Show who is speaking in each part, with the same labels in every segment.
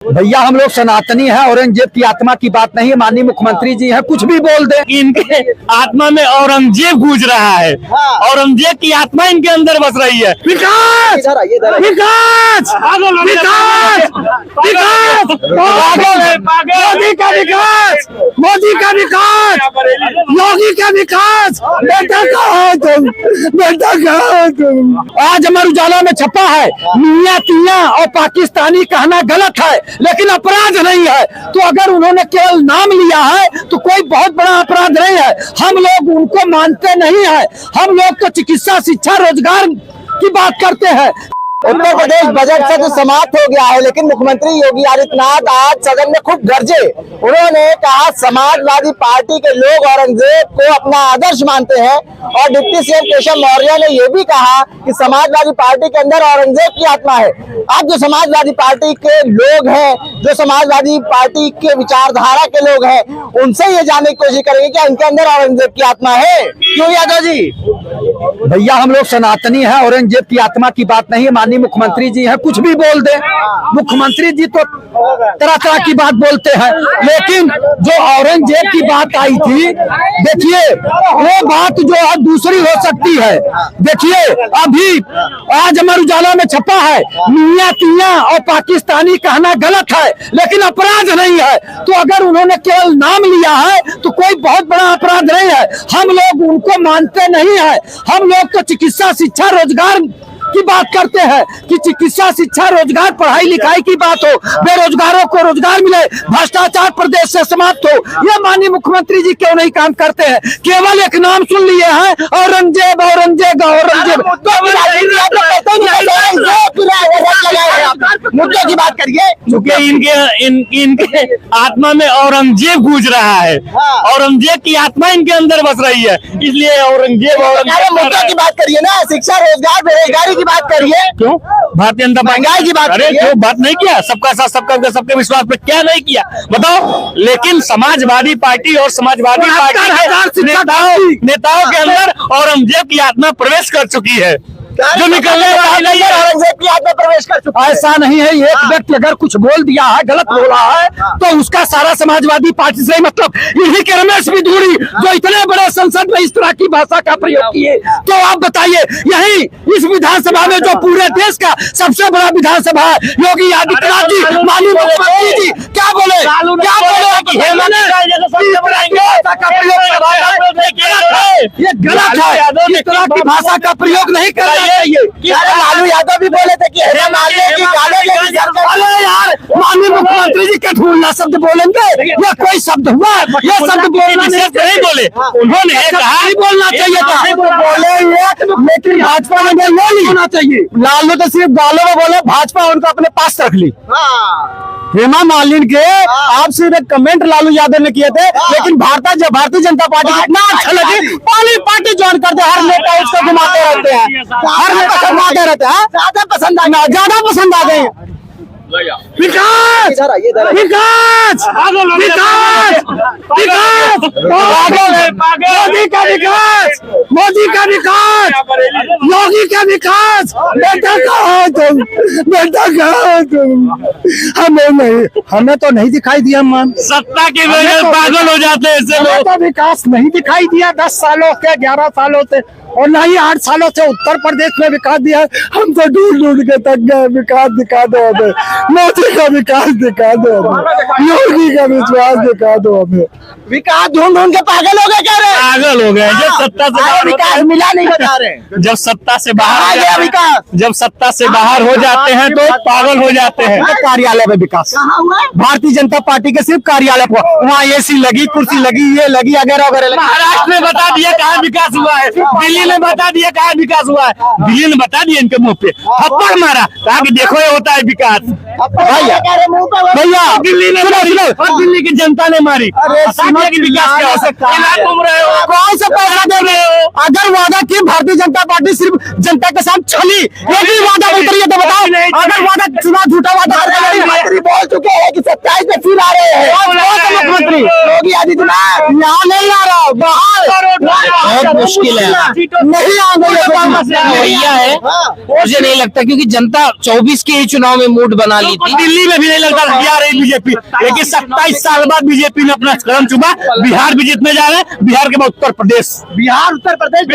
Speaker 1: भैया हम लोग सनातनी हैं, औरंगजेब की आत्मा की बात नहीं है। माननीय मुख्यमंत्री जी हैं, कुछ भी बोल दे।
Speaker 2: इनके आत्मा में औरंगजेब गूंज रहा है। औरंगजेब की आत्मा इनके अंदर बस रही है।
Speaker 1: विकास विकास विकास विकास, मोदी का विकास, मोदी का विकास, योगी का विकास। बेटा कहाँ तुम, बेटा कहाँ तुम। आज अमर उजाला में छपा है, मियां तियां और पाकिस्तानी कहना गलत है लेकिन अपराध नहीं है। तो अगर उन्होंने केवल नाम लिया है तो कोई बहुत बड़ा अपराध नहीं है। हम लोग उनको मानते नहीं है। हम लोग तो चिकित्सा, शिक्षा, रोजगार की बात करते हैं।
Speaker 3: उत्तर प्रदेश बजट से तो समाप्त हो गया है, लेकिन मुख्यमंत्री योगी आदित्यनाथ आज सदन में खूब गरजे। उन्होंने कहा समाजवादी पार्टी के लोग औरंगजेब को अपना आदर्श मानते हैं और डिप्टी सीएम केशव मौर्य ने यह भी कहा कि समाजवादी पार्टी के अंदर औरंगजेब की आत्मा है। अब जो समाजवादी पार्टी के लोग हैं, जो समाजवादी पार्टी के विचारधारा के लोग हैं, उनसे ये जानने की कोशिश करेंगे कि इनके अंदर औरंगजेब की आत्मा है। क्यों यादव जी?
Speaker 1: भैया हम लोग सनातनी हैं, औरंगजेब की आत्मा की बात नहीं है। माननीय मुख्यमंत्री जी हैं, कुछ भी बोल दे। मुख्यमंत्री जी तो तरह तरह की बात बोलते हैं, लेकिन जो औरंगजेब की बात आई थी, देखिए वो बात जो है दूसरी हो सकती है। देखिए अभी आज अमर उजाला में छपा है, मियां तियां और पाकिस्तानी कहना गलत है लेकिन अपराध नहीं है। तो अगर उन्होंने केवल नाम लिया है तो कोई बहुत बड़ा अपराध नहीं है। हम लोग उनको मानते नहीं है। हम लोग तो चिकित्सा, शिक्षा, रोजगार की बात करते हैं कि चिकित्सा, शिक्षा, रोजगार, पढ़ाई लिखाई की बात हो, बेरोजगारों को रोजगार मिले, भ्रष्टाचार प्रदेश से समाप्त हो। ये माननीय मुख्यमंत्री जी क्यों नहीं काम करते हैं? केवल एक नाम सुन लिए हैं, औरंगजेब औरंगजेब औरंगजेब।
Speaker 3: मुद्दों की बात करिए।
Speaker 2: क्योंकि इनके आत्मा में औरंगजेब गूंज रहा है। औरंगजेब की आत्मा इनके अंदर बस रही है, इसलिए औरंगजेब
Speaker 3: मुद्दों की बात करिए ना, शिक्षा, रोजगार, बेरोजगारी की बात करिए।
Speaker 2: क्यों भारतीय जनता
Speaker 3: महंगाई की बात करिए।
Speaker 2: क्यों बात नहीं किया? सबका साथ, सबका सबके विश्वास पे क्या नहीं किया बताओ? लेकिन समाजवादी पार्टी और समाजवादी पार्टी के नेताओं के अंदर औरंगजेब की आत्मा प्रवेश कर चुकी है, जो निकलने वाली नहीं है।
Speaker 3: औरंगजेब की आत्मा प्रवेश कर चुका है।
Speaker 1: ऐसा नहीं है। एक व्यक्ति अगर कुछ बोल दिया है, गलत बोला है, तो उसका सारा समाजवादी पार्टी से मतलब यही के रमेश बिधूड़ी जो इतने बड़े संसद में इस तरह की भाषा का प्रयोग किए, तो आप बताइए यही इस विधानसभा में जो पूरे देश का सबसे बड़ा विधानसभा है, योगी आदित्यनाथ जी, माननीय मुख्यमंत्री जी क्या बोले? क्या बोले? ये गलत है। इस तरह की भाषा का प्रयोग नहीं करना चाहिए।
Speaker 3: लालू यादव भी बोले थे कि
Speaker 1: यार माननीय मुख्यमंत्री जी के ठूलना शब्द बोलेंगे? ये कोई शब्द हुआ? ये शब्द बोलना नहीं बोले। उन्होंने कहा ही बोलना चाहिए था, बोले, लेकिन भाजपा में नहीं होना चाहिए। लालू तो सिर्फ गालों में बोले, भाजपा उनको अपने पास रख ली। हेमा मालिनी के आप सिर्फ एक कमेंट लालू यादव ने किए थे, लेकिन भारतीय जनता पार्टी को इतना अच्छा लगे, पहली पार्टी ज्वाइन करते, हर नेता उसको घुमाते रहते हैं, हर नेता घुमाते रहते हैं। ज्यादा पसंद आ गए। विकास विकास विकास विकास, मोदी का विकास, मोदी का विकास, योगी का विकास। बेटा कहाँ तुम, बेटा कहाँ तुम। हमें तो नहीं दिखाई दिया। मान
Speaker 2: सत्ता की वजह से पागल हो जाते हैं ऐसे लोग।
Speaker 1: तो विकास नहीं दिखाई दिया 10 सालों से, 11 सालों से, और ना ही 8 सालों से उत्तर प्रदेश में विकास दिया। हम तो ढूंढ के थक गए। विकास दिखा दो हमें, मोदी का विकास दिखा दो हमें, योगी का विश्वास दिखा दो हमें।
Speaker 3: विकास ढूंढ के पागल हो गए। कह रहे
Speaker 2: पागल हो गए। जब सत्ता से
Speaker 3: विकास मिला नहीं बता रहे।
Speaker 2: जब सत्ता से बाहर
Speaker 3: गया विकास,
Speaker 2: जब सत्ता से बाहर हो जाते हैं तो पागल हो जाते हैं।
Speaker 1: कार्यालय में विकास भारतीय जनता पार्टी के सिर्फ कार्यालय को, वहाँ एसी लगी, कुर्सी लगी, ये लगी, वगैरह वगैरह।
Speaker 2: महाराष्ट्र में बता दिया कहाँ विकास हुआ है, दिल्ली ने बता दिया कहाँ विकास हुआ है, दिल्ली ने बता दिया इनके मुंह पे थप्पड़ मारा, कहा कि देखो ये होता है विकास। भैया दिल्ली ने और दिल्ली की जनता ने मारी। विकास क्या हो सकता है? घूम रहे हो,
Speaker 1: कौन सा पैसा दे रहे हो? अगर वादा की भारतीय जनता पार्टी सिर्फ जनता के साथ छली, एक भी वादा नहीं करिए तो बताओ। अगर वादा चुनाव झूठा वादा
Speaker 3: बोल चुके हैं हैं कि 27 में फिर आ रहे हैं मुख्यमंत्री योगी आदित्यनाथ। यहाँ नहीं आ रहा, बाहर
Speaker 4: बहुत मुश्किल है,
Speaker 3: नहीं आएंगे
Speaker 4: भैया है। मुझे नहीं लगता, क्योंकि जनता 24 के ही चुनाव में मूड बना ली थी।
Speaker 2: दिल्ली में भी नहीं लगता था आ रही बीजेपी, लेकिन 27 साल बाद बीजेपी ने अपना कदम चुमा। बिहार भी जीतने जा रहे हैं, बिहार के बाद उत्तर प्रदेश,
Speaker 3: बिहार उत्तर प्रदेश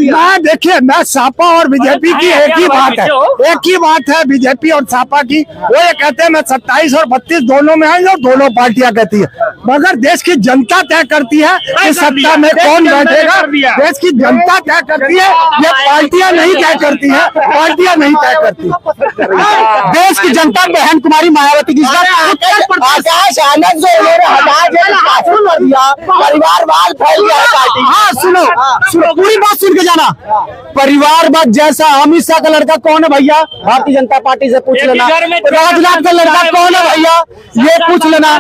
Speaker 1: मैं देखिए, मैं सपा और बीजेपी की एक ही बात है, बीजेपी और सपा की। वो ये कहते हैं मैं 27 और 32 दोनों में है, जो दोनों पार्टियां कहती है, मगर देश की जनता तय करती है कि सत्ता में कौन बैठेगा। देश की जनता तय करती है, ये पार्टियां नहीं तय करती है, पार्टियां नहीं तय करती। देश की जनता बहन कुमारी मायावती की
Speaker 3: आकाश आनंद जो उन्होंने हटा दिया, परिवारवाद फैल गया है पार्टी।
Speaker 1: हाँ सुनो पूरी बात सुन के जाना। परिवारवाद जैसा अमित शाह का लड़का कौन है भैया? भारतीय जनता पार्टी से पूछ लेना। राजनाथ का लड़का कौन है भैया? ये पूछ लेना।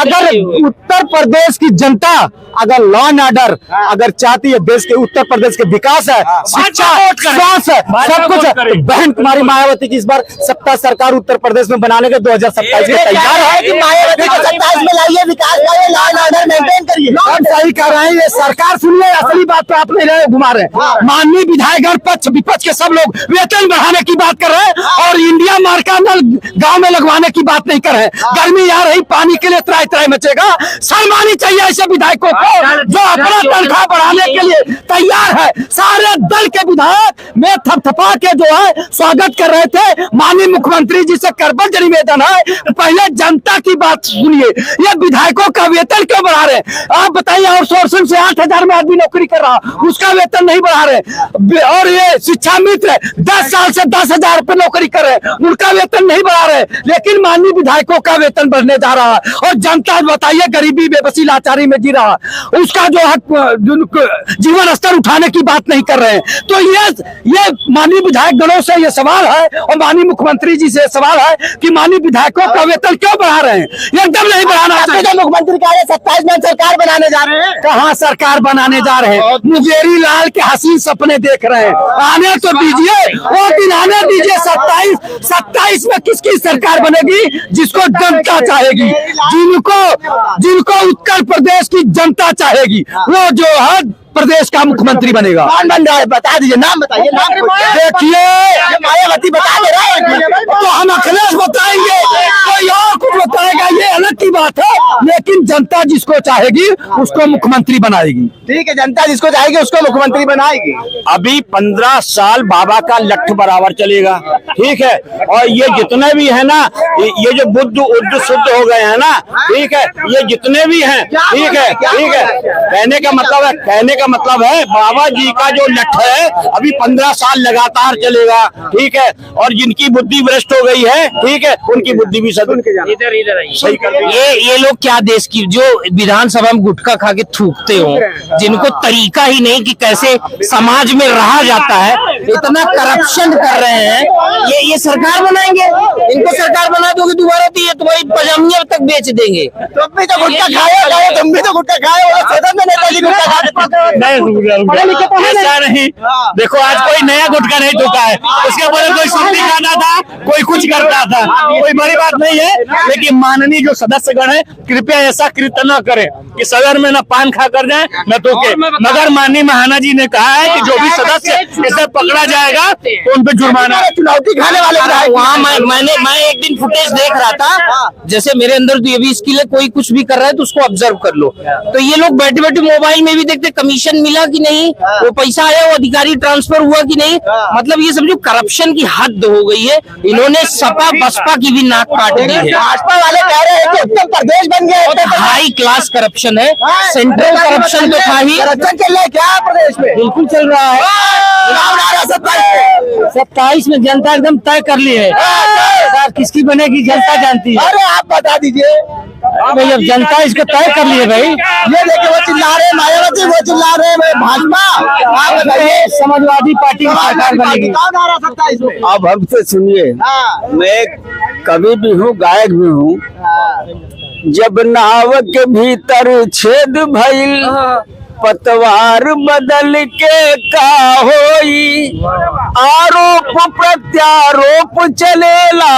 Speaker 1: अगर उत्तर प्रदेश की जनता अगर लॉ एंड ऑर्डर अगर चाहती है, देश के उत्तर प्रदेश के विकास है, शिक्षा, स्वास्थ्य है, सब कुछ है, तो बहन कुमारी मायावती की इस बार सत्ता सरकार उत्तर प्रदेश में बनाने के 2027 में तैयार है कि मायावती को 27 में लाइए, विकास लाइए, लॉ एंड ऑर्डर मेंटेन करिए। हम सही कह रहे हैं, ये सरकार सुनिए, असली बात पे आप नहीं घुमा रहे हैं। माननीय विधायकगण पक्ष विपक्ष के सब लोग वेतन बढ़ाने की बात कर रहे हैं और इंडिया मार्का नल गांव में लगवाने की बात नहीं कर रहे हैं। गर्मी आ रही, पानी के लिए त्राई त्राई मचेगा। शर्म आनी चाहिए ऐसे विधायकों को जो अपना तनख्वाह बढ़ाने के लिए तैयार है। सारे दल के विधायक में थपथपा के जो है स्वागत कर रहे थे। माननीय मुख्यमंत्री जी से करबद्ध निवेदन है, पहले जनता की बात सुनिए। ये विधायकों का वेतन क्यों बढ़ा रहे हैं? आप बताइए, आउटसोर्सिंग से 8,000 में आदमी नौकरी कर रहा, उसका वेतन नहीं बढ़ा रहे। और ये शिक्षा मित्र 10 साल से 10,000 रुपए नौकरी कर रहे हैं, उनका वेतन नहीं बढ़ा रहे, लेकिन माननीय विधायकों का वेतन बढ़ने जा रहा है। और जनता बताइए गरीबी बेबसी लाचारी में जी रहा, उसका जो है जीवन स्तर उठाने की बात नहीं कर रहे हैं। तो ये माननीय विधायक गणों से ये सवाल है और माननीय मुख्यमंत्री जी से सवाल है कि माननीय विधायकों का वेतन क्यों बढ़ा रहे हैं? एकदम नहीं बढ़ाना चाहिए।
Speaker 3: मुख्यमंत्री कह रहे 27 में सरकार बनाने जा रहे हैं।
Speaker 1: कहाँ सरकार बनाने जा रहे हैं? मुंगेरी लाल के हसीन सपने देख रहे हैं। आने तो दीजिए, वो दिन आने दीजिए। 27 में किसकी सरकार बनेगी? जिसको जनता चाहेगी, जिनको उत्तर प्रदेश की जनता चाहेगी, वो जो है प्रदेश का मुख्यमंत्री बनेगा।
Speaker 3: कौन बन रहा है? बता दीजिए, नाम बताइए।
Speaker 1: देखिए,
Speaker 3: मायावती बता दे रहा है
Speaker 1: तो हम अखिलेश बताएंगे, कोई और कुछ बताएगा, ये अलग की बात है। लेकिन जनता जिसको चाहेगी उसको मुख्यमंत्री बनाएगी।
Speaker 3: ठीक है, जनता जिसको चाहेगी उसको मुख्यमंत्री बनाएगी।
Speaker 2: अभी 15 साल बाबा का लठ बराबर चलेगा, ठीक है। और ये जितने भी है ना, ये जो बुद्ध उर्दू शुद्ध हो गए हैं ना, ठीक है, ये जितने भी हैं, ठीक है, कहने का मतलब है बाबा जी का जो लठ है अभी 15 साल लगातार चलेगा, ठीक है। और जिनकी बुद्धि भ्रष्ट हो गई है, ठीक है, उनकी बुद्धि भी सदन के जाना सही कर।
Speaker 4: ये लोग क्या देश की जो विधानसभा में गुटखा खा के थूकते हो, जिनको तरीका ही नहीं कि कैसे समाज में रहा जाता है, इतना करप्शन कर रहे हैं। ये सरकार बनाएंगे, इनको सरकार बना दोगे दोबारा तो ये तुम्हारी पजामियां तक बेच देंगे।
Speaker 3: तुम भी तो गुटखा खाए, तुम भी तो गुटखा खाए, सदन में नेताजी गुटखा खाते।
Speaker 2: ऐसा नहीं। देखो, आज कोई नया गुटखा नहीं ठोका है, उसके ऊपर कोई सुर्ती खाता था, कोई कुछ करता था, कोई बड़ी बात नहीं है। लेकिन माननीय जो सदस्यगण है, कृपया ऐसा कृत्य न करें कि सदन में न पान खा कर जाए न थूके। मगर माननीय महाना जी ने कहा है कि जो भी सदस्य इसे पकड़ा जाएगा तो उन पर जुर्माना।
Speaker 3: चुनौती खाने वाले
Speaker 4: वहाँ मैं एक दिन फुटेज देख रहा था, जैसे मेरे अंदर तो ये भी स्किल है, कोई कुछ भी कर रहा है तो उसको ऑब्जर्व कर लो। तो ये लोग बैठे बैठे मोबाइल में भी देखते कमीशन मिला कि नहीं, वो पैसा आया, वो अधिकारी ट्रांसफर हुआ कि नहीं। मतलब ये समझो करप्शन की हद हो गई है। इन्होंने सपा बसपा की भी नाक काट दी है।
Speaker 3: भाजपा वाले कह रहे हैं कि उत्तर प्रदेश बन गया,
Speaker 4: हाई क्लास करप्शन है। सेंट्रल करप्शन तो था ही,
Speaker 3: करप्शन चल रहा है क्या प्रदेश में?
Speaker 4: बिल्कुल चल रहा है। 27 में जनता एकदम तय कर ली है। सर किसकी बनेगी जनता जानती है।
Speaker 3: अरे आप बता दीजिए
Speaker 4: भाई, अब जनता इसको तय कर ली है भाई।
Speaker 3: ये देखिए, वो चिल्ला रहे मायावती, वो चिल्ला रहे भाजपा। आप बताइए,
Speaker 4: समाजवादी पार्टी की सरकार बनेगी।
Speaker 3: कौन आ रहा सकता है इसमें?
Speaker 1: अब हमसे सुनिए, मैं कवि भी हूँ, गायक भी हूँ। जब नाव के भीतर छेद भइल, पतवार बदल के का होई, आरोप प्रत्यारोप चलेला,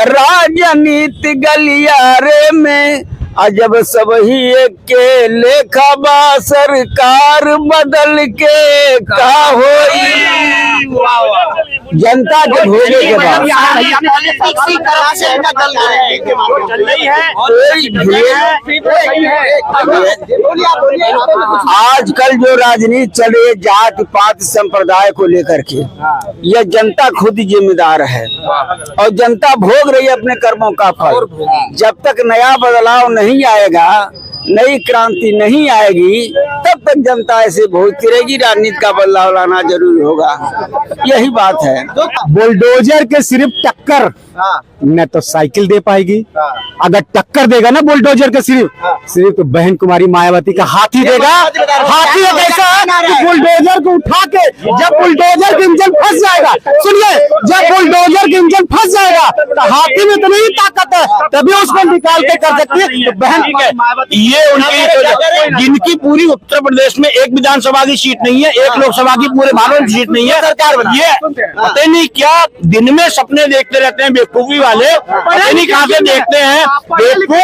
Speaker 1: राजनीति गलियारे में अजब सब ही एक के लेखा बा, सरकार बदल के का होई। जनता के भोगे के बाद आजकल जो राजनीति चल रही है जात पात संप्रदाय को लेकर के, यह जनता खुद जिम्मेदार है और जनता भोग रही है अपने कर्मों का फल। जब तक नया बदलाव नहीं आएगा, नई क्रांति नहीं आएगी, तब तक जनता ऐसे भोगती रहेगी। राजनीति का बदलाव लाना जरूरी होगा, यही बात है।
Speaker 5: बुलडोजर के सिर्फ टक्कर न तो साइकिल दे पाएगी, अगर टक्कर देगा ना बुलडोजर के सिर्फ तो बहन कुमारी मायावती का हाथी देगा। हाथी एक ऐसा है कि बुलडोजर को उठा के जब बुलडोजर के इंजन फंस जाएगा, सुनिए, जब बुलडोजर के इंजन फंस जाएगा तो हाथी में तो नहीं ताकत है, तभी उसको निकाल के कर सकती है। तो बहन
Speaker 2: ये उनकी जिनकी पूरी उत्तर प्रदेश में एक विधानसभा की सीट नहीं है, एक लोकसभा की पूरे भारत की सीट नहीं है, सरकार ये पता नहीं क्या दिन में सपने देखते रहते हैं बेवकूफी वाले, पता नहीं कहाँ से देखते हैं बेवकूफ।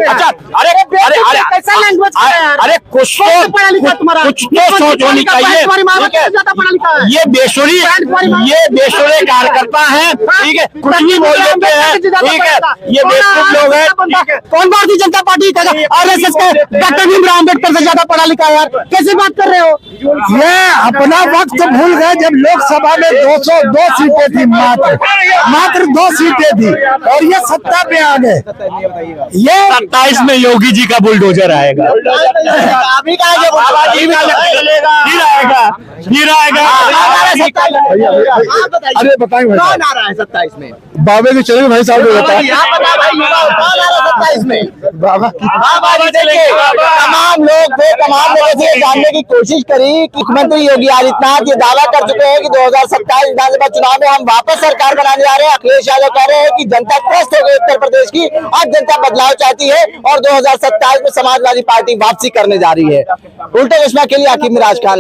Speaker 2: अच्छा, अरे अरे अरे अरे कुछ तो सोच होनी चाहिए। ये बेसुरे कार्यकर्ता है, ठीक है, कुछ भी बोल देते हैं, ठीक है, ये बेवकूफ लोग हैं।
Speaker 5: कौन भारतीय जनता पार्टी का आरएसएस के डॉक्टर भीमराव अम्बेडकर से ज्यादा पढ़ा लिखा है यार, कैसी बात कर रहे हो?
Speaker 1: ये अपना वक्त भूल गए जब लोकसभा में 202 सीटें थी, मात्र 2 सीटें थी और ये सत्ता पे आ गए। ये
Speaker 2: 27 में योगी जी का बुलडोजर आएगा,
Speaker 5: अरे बताएं भाई,
Speaker 3: कौन आ रहा है 27 में?
Speaker 5: बाबे के चले भाई साहब,
Speaker 3: बाबा देखिए, तमाम लोग ये जानने की कोशिश करी कि मुख्यमंत्री योगी आदित्यनाथ ये दावा कर चुके हैं कि 2027 विधानसभा चुनाव में हम वापस सरकार बनाने जा रहे हैं। अखिलेश यादव कह रहे हैं कि जनता त्रस्त हो गई उत्तर प्रदेश की, अब जनता बदलाव चाहती है और 2027 में समाजवादी पार्टी वापसी करने जा रही है। उल्टे चश्मा के लिए आकिब मिराज खान।